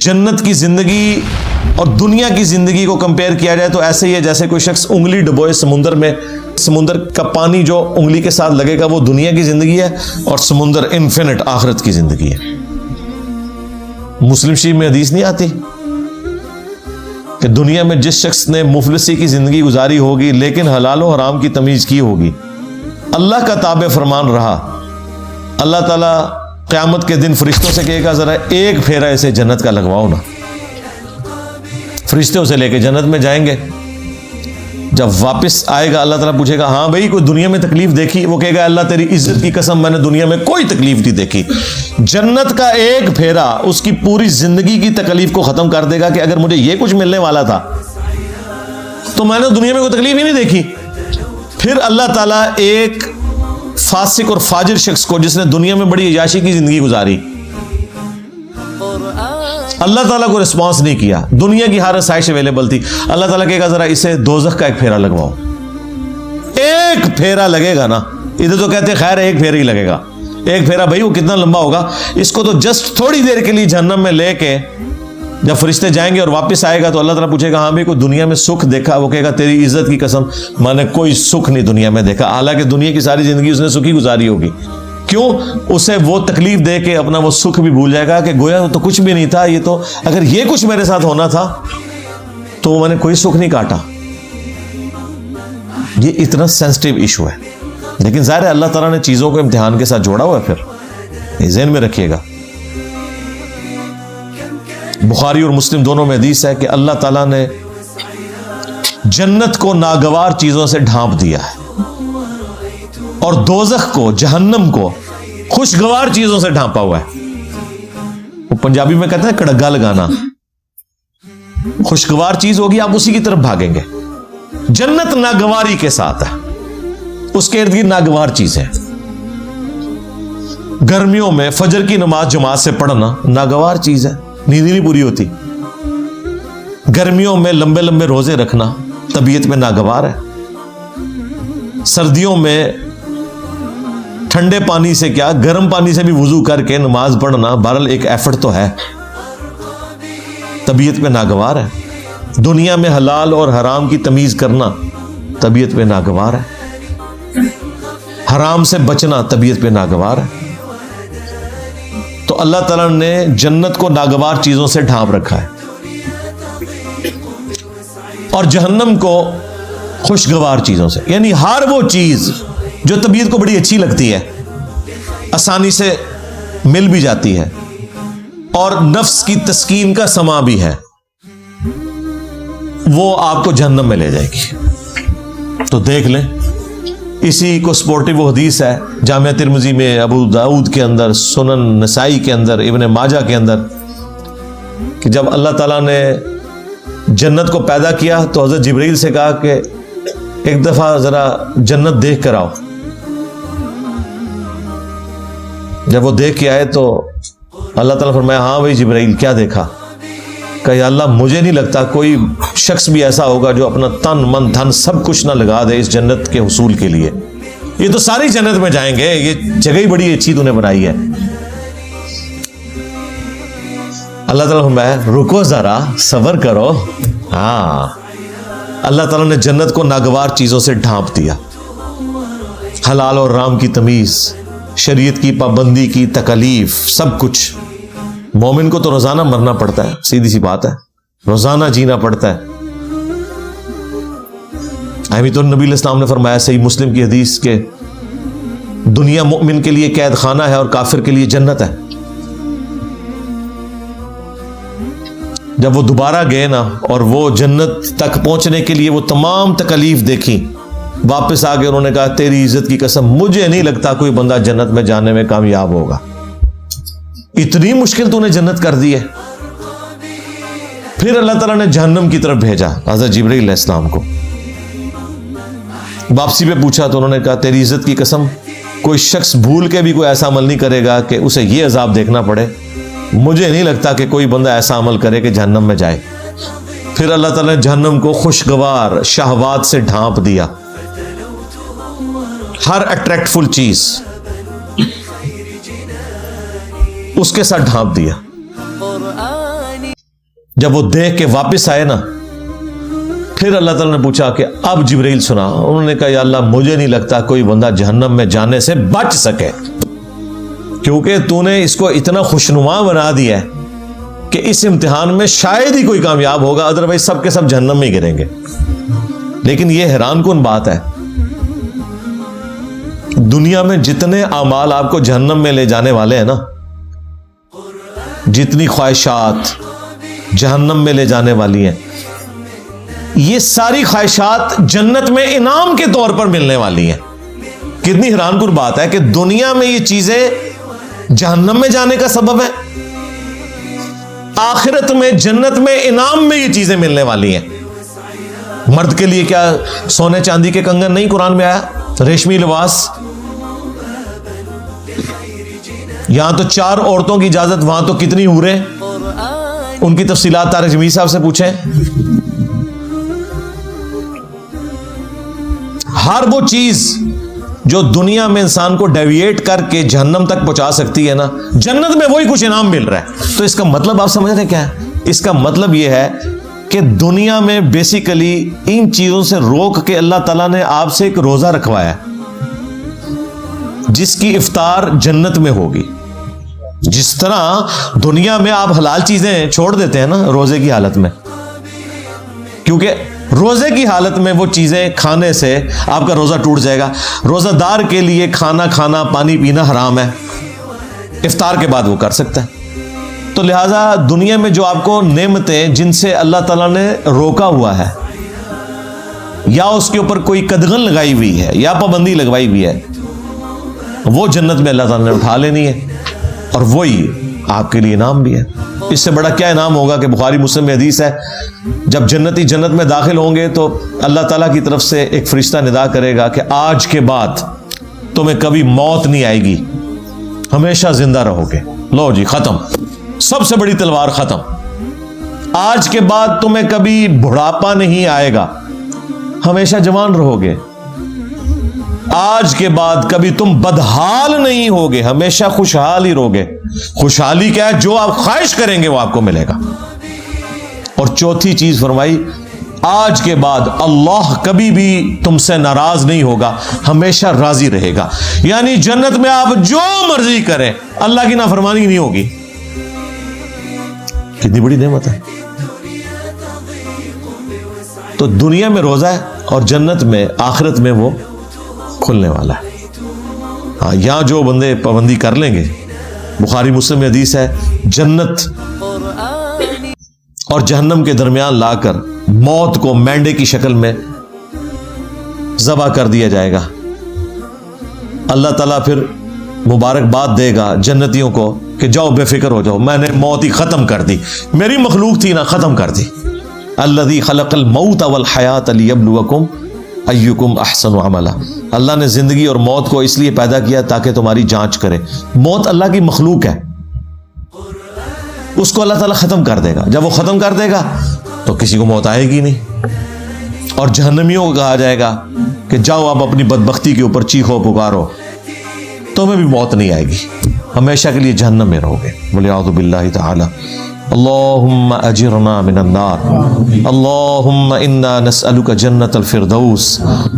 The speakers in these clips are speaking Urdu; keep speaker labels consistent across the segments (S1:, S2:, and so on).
S1: جنت کی زندگی اور دنیا کی زندگی کو کمپیئر کیا جائے تو ایسے ہی ہے جیسے کوئی شخص انگلی ڈبوئے سمندر میں، سمندر کا پانی جو انگلی کے ساتھ لگے گا وہ دنیا کی زندگی ہے، اور سمندر انفینٹ آخرت کی زندگی ہے۔ مسلم شریف میں حدیث نہیں آتی کہ دنیا میں جس شخص نے مفلسی کی زندگی گزاری ہوگی لیکن حلال و حرام کی تمیز کی ہوگی، اللہ کا تابع فرمان رہا، اللہ تعالیٰ قیامت کے دن فرشتوں سے کہے گا ذرا ایک پھیرا اسے جنت کا لگواؤ نا۔ فرشتے اسے لے کے جنت میں جائیں گے، جب واپس آئے گا اللہ تعالیٰ پوچھے گا ہاں بھائی کوئی دنیا میں تکلیف دیکھی؟ وہ کہے گا اللہ تیری عزت کی قسم میں نے دنیا میں کوئی تکلیف نہیں دیکھی۔ جنت کا ایک پھیرا اس کی پوری زندگی کی تکلیف کو ختم کر دے گا کہ اگر مجھے یہ کچھ ملنے والا تھا تو میں نے دنیا میں کوئی تکلیف ہی نہیں دیکھی۔ پھر اللہ تعالیٰ ایک فاسق اور فاجر شخص کو جس نے دنیا میں بڑی عیاشی کی زندگی گزاری، اللہ تعالیٰ کو رسپانس نہیں کیا، دنیا کی ہر آسائش اویلیبل تھی، اللہ تعالیٰ کہے گا ذرا اسے دوزخ کا ایک پھیرا لگواؤ۔ ایک پھیرا لگے گا نا، ادھر تو کہتے ہیں خیر ایک پھیرا ہی لگے گا، ایک پھیرا بھائی وہ کتنا لمبا ہوگا، اس کو تو جسٹ تھوڑی دیر کے لیے جہنم میں لے کے جب فرشتے جائیں گے اور واپس آئے گا تو اللہ تعالیٰ پوچھے گا ہاں بھائی کوئی دنیا میں سکھ دیکھا؟ وہ کہے گا تیری عزت کی قسم میں نے کوئی سکھ نہیں دنیا میں دیکھا، حالانکہ دنیا کی ساری زندگی اس نے سکھی گزاری ہوگی۔ کیوں؟ اسے وہ تکلیف دے کے اپنا وہ سکھ بھی بھول جائے گا کہ گویا تو کچھ بھی نہیں تھا، یہ تو اگر یہ کچھ میرے ساتھ ہونا تھا تو میں نے کوئی سکھ نہیں کاٹا۔ یہ اتنا سینسٹیو ایشو ہے، لیکن ظاہر ہے اللہ تعالیٰ نے چیزوں کو امتحان کے ساتھ جوڑا ہوا ہے، پھر یہ ذہن میں رکھیے گا۔ بخاری اور مسلم دونوں میں حدیث ہے کہ اللہ تعالیٰ نے جنت کو ناگوار چیزوں سے ڈھانپ دیا ہے اور دوزخ کو، جہنم کو خوشگوار چیزوں سے ڈھانپا ہوا ہے۔ وہ پنجابی میں کہتے ہیں کڑگا لگانا، خوشگوار چیز ہوگی آپ اسی کی طرف بھاگیں گے۔ جنت ناگواری کے ساتھ ہے، اس کے ارد گرد ناگوار چیز ہے۔ گرمیوں میں فجر کی نماز جماعت سے پڑھنا ناگوار چیز ہے، نیند نہیں پوری ہوتی۔ گرمیوں میں لمبے لمبے روزے رکھنا طبیعت میں ناگوار ہے۔ سردیوں میں ٹھنڈے پانی سے کیا گرم پانی سے بھی وضو کر کے نماز پڑھنا بہرحال ایک ایفرٹ تو ہے، طبیعت میں ناگوار ہے۔ دنیا میں حلال اور حرام کی تمیز کرنا طبیعت میں ناگوار ہے، حرام سے بچنا طبیعت میں ناگوار ہے۔ تو اللہ تعالیٰ نے جنت کو ناگوار چیزوں سے ڈھانپ رکھا ہے اور جہنم کو خوشگوار چیزوں سے، یعنی ہر وہ چیز جو طبیعت کو بڑی اچھی لگتی ہے، آسانی سے مل بھی جاتی ہے اور نفس کی تسکین کا سما بھی ہے، وہ آپ کو جہنم میں لے جائے گی۔ تو دیکھ لیں، اسی کو سپورٹیو حدیث ہے جامعہ ترمذی میں، ابو داؤد کے اندر، سنن نسائی کے اندر، ابن ماجہ کے اندر، کہ جب اللہ تعالیٰ نے جنت کو پیدا کیا تو حضرت جبرائیل سے کہا کہ ایک دفعہ ذرا جنت دیکھ کر آؤ۔ جب وہ دیکھ کے آئے تو اللہ تعالیٰ فرمایا ہاں بھائی جبرائیل کیا دیکھا؟ کہ یا اللہ مجھے نہیں لگتا کوئی شخص بھی ایسا ہوگا جو اپنا تن من دھن سب کچھ نہ لگا دے اس جنت کے حصول کے لیے، یہ تو ساری جنت میں جائیں گے، یہ جگہ ہی بڑی اچھی تو نے بنائی ہے۔ اللہ تعالیٰ فرمایا رکو ذرا صبر کرو۔ ہاں، اللہ تعالیٰ نے جنت کو ناگوار چیزوں سے ڈھانپ دیا، حلال اور حرام کی تمیز، شریعت کی پابندی کی تکلیف، سب کچھ۔ مومن کو تو روزانہ مرنا پڑتا ہے، سیدھی سی بات ہے، روزانہ جینا پڑتا ہے۔ تو نبی علیہ السلام نے فرمایا صحیح مسلم کی حدیث کے دنیا مومن کے لیے قید خانہ ہے اور کافر کے لیے جنت ہے۔ جب وہ دوبارہ گئے نا اور وہ جنت تک پہنچنے کے لیے وہ تمام تکلیف دیکھی، واپس آ کے انہوں نے کہا تیری عزت کی قسم مجھے نہیں لگتا کوئی بندہ جنت میں جانے میں کامیاب ہوگا، اتنی مشکل تو نے جنت کر دی ہے۔ پھر اللہ تعالیٰ نے جہنم کی طرف بھیجا حضرت جبرائیل علیہ السلام کو، واپسی پہ پوچھا تو انہوں نے کہا تیری عزت کی قسم کوئی شخص بھول کے بھی کوئی ایسا عمل نہیں کرے گا کہ اسے یہ عذاب دیکھنا پڑے، مجھے نہیں لگتا کہ کوئی بندہ ایسا عمل کرے کہ جہنم میں جائے۔ پھر اللہ تعالیٰ نے جہنم کو خوشگوار شہوات سے ڈھانپ دیا، ہر اٹریکٹ فل چیز اس کے ساتھ ڈھانپ دیا۔ جب وہ دیکھ کے واپس آئے نا، پھر اللہ تعالیٰ نے پوچھا کہ اب جبرائیل سنا. انہوں نے کہا یا اللہ مجھے نہیں لگتا کوئی بندہ جہنم میں جانے سے بچ سکے، کیونکہ تو نے اس کو اتنا خوشنما بنا دیا ہے کہ اس امتحان میں شاید ہی کوئی کامیاب ہوگا، ادروائز سب کے سب جہنم میں گریں گے. لیکن یہ حیران کن بات ہے، دنیا میں جتنے اعمال آپ کو جہنم میں لے جانے والے ہیں نا، جتنی خواہشات جہنم میں لے جانے والی ہیں، یہ ساری خواہشات جنت میں انعام کے طور پر ملنے والی ہیں. کتنی حیران کن بات ہے کہ دنیا میں یہ چیزیں جہنم میں جانے کا سبب ہے، آخرت میں جنت میں انعام میں یہ چیزیں ملنے والی ہیں. مرد کے لیے کیا سونے چاندی کے کنگن نہیں قرآن میں آیا، ریشمی لباس. یہاں تو 4 عورتوں کی اجازت، وہاں تو کتنی حوریں. ان کی تفصیلات طارق جمیل صاحب سے پوچھیں. ہر وہ چیز جو دنیا میں انسان کو ڈیویٹ کر کے جہنم تک پہنچا سکتی ہے نا، جنت میں وہی کچھ انعام مل رہا ہے. تو اس کا مطلب آپ سمجھ رہے ہیں کیا ہے؟ اس کا مطلب یہ ہے کہ دنیا میں بیسیکلی ان چیزوں سے روک کے اللہ تعالیٰ نے آپ سے ایک روزہ رکھوایا ہے جس کی افطار جنت میں ہوگی. جس طرح دنیا میں آپ حلال چیزیں چھوڑ دیتے ہیں نا روزے کی حالت میں، کیونکہ روزے کی حالت میں وہ چیزیں کھانے سے آپ کا روزہ ٹوٹ جائے گا. روزہ دار کے لیے کھانا کھانا پانی پینا حرام ہے، افطار کے بعد وہ کر سکتا ہے. تو لہٰذا دنیا میں جو آپ کو نعمتیں جن سے اللہ تعالیٰ نے روکا ہوا ہے، یا اس کے اوپر کوئی قدغن لگائی ہوئی ہے یا پابندی لگوائی ہوئی ہے، وہ جنت میں اللہ تعالیٰ نے اٹھا لینی ہے، اور وہی آپ کے لیے انعام بھی ہے. اس سے بڑا کیا انعام ہوگا کہ بخاری مسلم میں حدیث ہے، جب جنتی جنت میں داخل ہوں گے تو اللہ تعالیٰ کی طرف سے ایک فرشتہ ندا کرے گا کہ آج کے بعد تمہیں کبھی موت نہیں آئے گی، ہمیشہ زندہ رہو گے. لو جی ختم، سب سے بڑی تلوار ختم. آج کے بعد تمہیں کبھی بڑھاپا نہیں آئے گا، ہمیشہ جوان رہو گے. آج کے بعد کبھی تم بدحال نہیں ہوگے، ہمیشہ خوشحال ہی رہو گے. خوشحالی کیا ہے؟ جو آپ خواہش کریں گے وہ آپ کو ملے گا. اور چوتھی چیز فرمائی، آج کے بعد اللہ کبھی بھی تم سے ناراض نہیں ہوگا، ہمیشہ راضی رہے گا. یعنی جنت میں آپ جو مرضی کریں اللہ کی نافرمانی نہیں ہوگی. کتنی بڑی نعمت ہے. تو دنیا میں روزہ ہے اور جنت میں آخرت میں وہ کھلنے والا ہے. ہاں، یہاں جو بندے پابندی کر لیں گے، بخاری مسلم میں حدیث ہے، جنت اور جہنم کے درمیان لا کر موت کو مینڈے کی شکل میں ذبح کر دیا جائے گا. اللہ تعالیٰ پھر مبارکباد دے گا جنتیوں کو کہ جاؤ بے فکر ہو جاؤ، میں نے موت ہی ختم کر دی، میری مخلوق تھی نا، ختم کر دی. الذی خلق الموت والحیات لیبلوکم ایکم احسن عملا. اللہ نے زندگی اور موت کو اس لیے پیدا کیا تاکہ تمہاری جانچ کرے. موت اللہ کی مخلوق ہے، اس کو اللہ تعالیٰ ختم کر دے گا. جب وہ ختم کر دے گا تو کسی کو موت آئے گی نہیں. اور جہنمیوں کو کہا جائے گا کہ جاؤ آپ اپنی بدبختی کے اوپر چیخو پکارو، تمہیں بھی موت نہیں آئے گی، ہمیشہ کے لیے جہنم میں رہو گے. وَلِعَوْذُ بِاللَّهِ تَعَالَى. اللہم اجرنا من النار، اللہم انا نسألک جنت الفردوس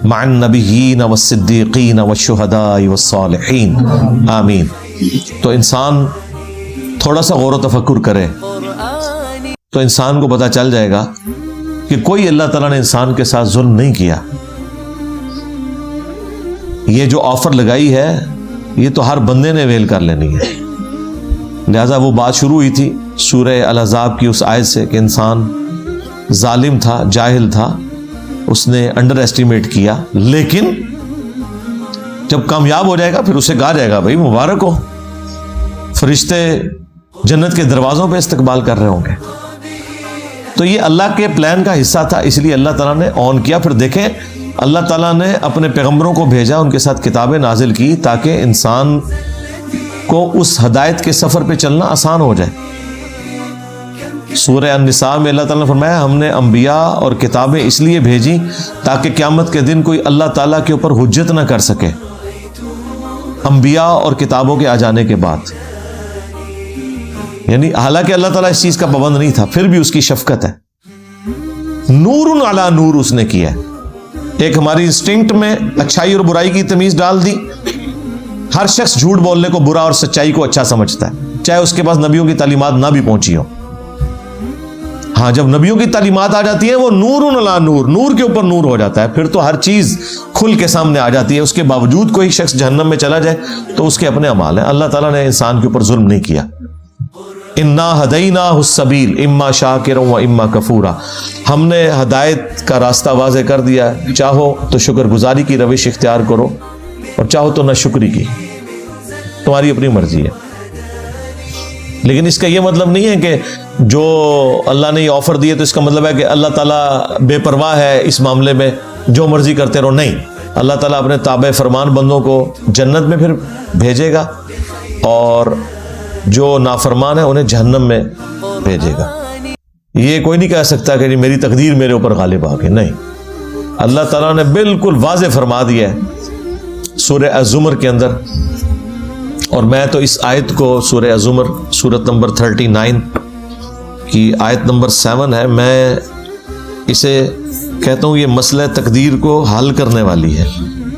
S1: مع النبیین والصدیقین والشہداء والصالحین، آمین. تو انسان تھوڑا سا غور و تفکر کرے تو انسان کو پتہ چل جائے گا کہ کوئی اللہ تعالیٰ نے انسان کے ساتھ ظلم نہیں کیا. یہ جو آفر لگائی ہے یہ تو ہر بندے نے ویل کر لینی ہے. لہذا وہ بات شروع ہوئی تھی سورہ الاحزاب کی اس آیت سے کہ انسان ظالم تھا، جاہل تھا، اس نے انڈر ایسٹیمیٹ کیا، لیکن جب کامیاب ہو جائے گا پھر اسے کہا جائے گا بھائی مبارک ہو، فرشتے جنت کے دروازوں پہ استقبال کر رہے ہوں گے. تو یہ اللہ کے پلان کا حصہ تھا، اس لیے اللہ تعالیٰ نے آن کیا. پھر دیکھیں اللہ تعالیٰ نے اپنے پیغمبروں کو بھیجا، ان کے ساتھ کتابیں نازل کی تاکہ انسان کو اس ہدایت کے سفر پہ چلنا آسان ہو جائے. سورہ النساء میں اللہ تعالیٰ نے فرمایا ہم نے انبیاء اور کتابیں اس لیے بھیجی تاکہ قیامت کے دن کوئی اللہ تعالیٰ کے اوپر حجت نہ کر سکے. انبیاء اور کتابوں کے آ جانے کے بعد یعنی حالانکہ اللہ تعالیٰ اس چیز کا پابند نہیں تھا، پھر بھی اس کی شفقت ہے. نور علی نور اس نے کیا ہے. ایک ہماری انسٹنکٹ میں اچھائی اور برائی کی تمیز ڈال دی. ہر شخص جھوٹ بولنے کو برا اور سچائی کو اچھا سمجھتا ہے، چاہے اس کے پاس نبیوں کی تعلیمات نہ بھی پہنچی ہو. ہاں جب نبیوں کی تعلیمات آ جاتی ہیں وہ نور علی نور، نور کے اوپر نور ہو جاتا ہے، پھر تو ہر چیز کھل کے سامنے آ جاتی ہے. اس کے باوجود کوئی شخص جہنم میں چلا جائے تو اس کے اپنے اعمال ہیں. اللہ تعالیٰ نے انسان کے اوپر ظلم نہیں کیا. انا ہدیناہ السبیل اما شاکرا و اما کفورا. ہم نے ہدایت کا راستہ واضح کر دیا، چاہو تو شکر گزاری کی روش اختیار کرو اور چاہو تو ناشکری کی، تمہاری اپنی مرضی ہے. لیکن اس کا یہ مطلب نہیں ہے کہ جو اللہ نے یہ آفر دیے تو اس کا مطلب ہے کہ اللہ تعالیٰ بے پرواہ ہے اس معاملے میں، جو مرضی کرتے رہو. نہیں، اللہ تعالیٰ اپنے تابع فرمان بندوں کو جنت میں پھر بھیجے گا اور جو نافرمان ہے انہیں جہنم میں بھیجے گا. یہ کوئی نہیں کہہ سکتا کہ میری تقدیر میرے اوپر غالب آ گئی. نہیں، اللہ تعالیٰ نے بالکل واضح فرما دیا ہے سورہ الزمر کے اندر. اور میں تو اس آیت کو سورہ الزمر سورت نمبر 39 کی آیت نمبر 7 ہے، میں اسے کہتا ہوں یہ مسئلہ تقدیر کو حل کرنے والی ہے.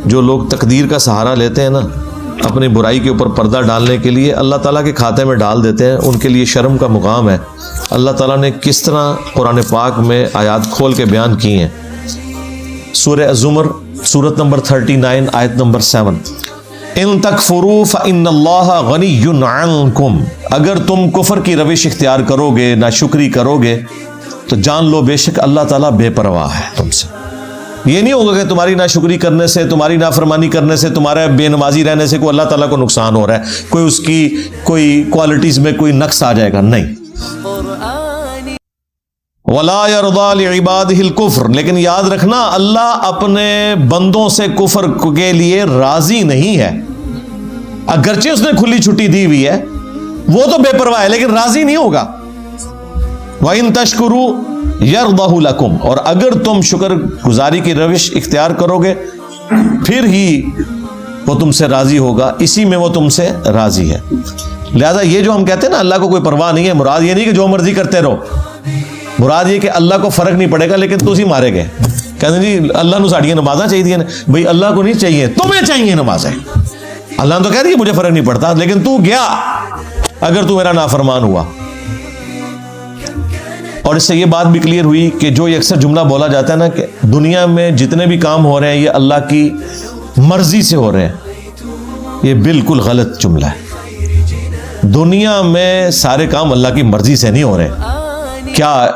S1: جو لوگ تقدیر کا سہارا لیتے ہیں نا اپنی برائی کے اوپر پردہ ڈالنے کے لیے، اللہ تعالیٰ کے کھاتے میں ڈال دیتے ہیں، ان کے لیے شرم کا مقام ہے. اللہ تعالیٰ نے کس طرح قرآن پاک میں آیات کھول کے بیان کی ہیں. سورہ الزمر سورت نمبر 39 آیت نمبر 7، ان تکفروا فإن اللہ غنی عنکم. اگر تم کفر کی روش اختیار کرو گے، ناشکری کرو گے، تو جان لو بے شک اللہ تعالیٰ بے پرواہ ہے تم سے. یہ نہیں ہوگا کہ تمہاری ناشکری کرنے سے، تمہاری نافرمانی کرنے سے، تمہارے بے نمازی رہنے سے کوئی اللہ تعالیٰ کو نقصان ہو رہا ہے، کوئی اس کی کوئی کوالٹیز میں کوئی نقص آ جائے گا. نہیں. وَلَا يَرْضَى لِعِبَادِهِ الْكُفْرَ. لیکن یاد رکھنا اللہ اپنے بندوں سے کفر کے لیے راضی نہیں ہے. اگرچہ اس نے کھلی چھٹی دی ہوئی ہے، وہ تو بے پرواہ ہے، لیکن راضی نہیں ہوگا. وَإِن تَشْكُرُوا يَرْضَهُ لَكُمْ. اور اگر تم شکر گزاری کی روش اختیار کرو گے پھر ہی وہ تم سے راضی ہوگا، اسی میں وہ تم سے راضی ہے. لہذا یہ جو ہم کہتے ہیں نا اللہ کو کوئی پرواہ نہیں ہے، مراد یہ نہیں کہ جو مرضی کرتے رہو. مراد یہ کہ اللہ کو فرق نہیں پڑے گا لیکن تسی مارے گئے. کہتے ہیں جی اللہ نو ساڑیاں نمازاں چاہیے. بھئی اللہ کو نہیں چاہیے، تمہیں چاہیے نمازیں. اللہ نے تو کہہ دیا مجھے فرق نہیں پڑتا، لیکن تو گیا اگر تو میرا نافرمان ہوا. اور اس سے یہ بات بھی کلیئر ہوئی کہ جو یہ اکثر جملہ بولا جاتا ہے نا کہ دنیا میں جتنے بھی کام ہو رہے ہیں یہ اللہ کی مرضی سے ہو رہے ہیں، یہ بالکل غلط جملہ ہے. دنیا میں سارے کام اللہ کی مرضی سے نہیں ہو رہے. کیا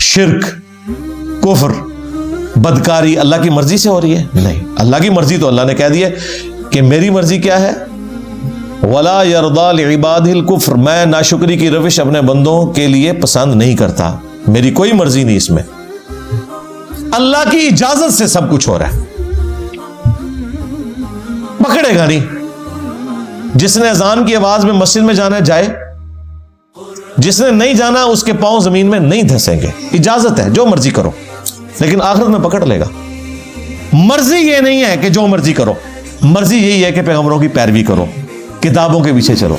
S1: شرک، کفر، بدکاری اللہ کی مرضی سے ہو رہی ہے؟ نہیں. اللہ کی مرضی تو اللہ نے کہہ دیا کہ میری مرضی کیا ہے، وَلَا يَرْضَى لِعِبَادِهِ الْكُفْرَ. میں ناشکری کی روش اپنے بندوں کے لیے پسند نہیں کرتا، میری کوئی مرضی نہیں اس میں. اللہ کی اجازت سے سب کچھ ہو رہا ہے، پکڑے گا نہیں. جس نے اذان کی آواز میں مسجد میں جانا ہے جائے، جس نے نہیں جانا اس کے پاؤں زمین میں نہیں دھسیں گے. اجازت ہے، جو مرضی کرو، لیکن آخرت میں پکڑ لے گا. مرضی یہ نہیں ہے کہ جو مرضی کرو، مرضی یہی ہے کہ پیغمبروں کی پیروی کرو، کتابوں کے پیچھے چلو.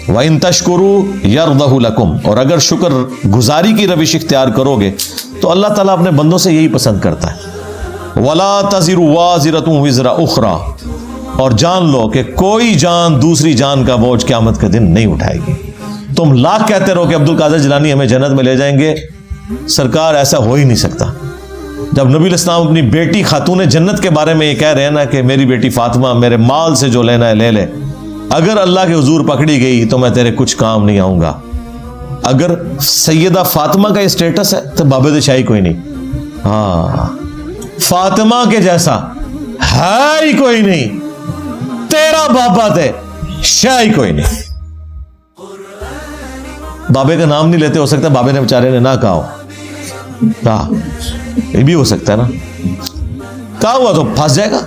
S1: وَإِن تَشْكُرُوا يَرْضَهُ لَكُمْ. اور اگر شکر گزاری کی روش اختیار کرو گے تو اللہ تعالیٰ اپنے بندوں سے یہی پسند کرتا ہے. وَلَا تَزِرُ وَازِرَةٌ وِزْرَ أُخْرَى. اور جان لو کہ کوئی جان دوسری جان کا بوجھ قیامت کے دن نہیں اٹھائے گی. تم لاکھ کہتے رہو کہ عبد القادر جیلانی ہمیں جنت میں لے جائیں گے، سرکار ایسا ہو ہی نہیں سکتا. جب نبی الاسلام اپنی بیٹی خاتون جنت کے بارے میں یہ کہہ رہے ہیں نا کہ میری بیٹی فاطمہ میرے مال سے جو لینا ہے لے لے، اگر اللہ کے حضور پکڑی گئی تو میں تیرے کچھ کام نہیں آؤں گا. اگر سیدہ فاطمہ کا یہ سٹیٹس ہے تو بابے شاہی کوئی نہیں. ہاں، فاطمہ کے جیسا ہے ہی کوئی نہیں. تیرا بابا تے شاہی کوئی نہیں. بابے کا نام نہیں لیتے، ہو سکتا ہے بابے نے بیچارے نے نہ کہا ہو. یہ بھی ہو سکتا ہے نا. کہا ہوا تو پھنس جائے گا،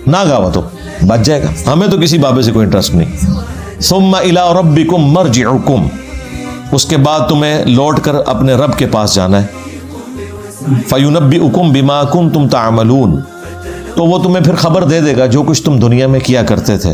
S1: نہ کہا ہوا تو بچ جائے گا. ہمیں تو کسی بابے سے کوئی انٹرسٹ نہیں. ثم الی ربکم مرجعکم. اس کے بعد تمہیں لوٹ کر اپنے رب کے پاس جانا ہے. فینبئکم بما کنتم تعملون. تو وہ تمہیں پھر خبر دے دے گا جو کچھ تم دنیا میں کیا کرتے تھے.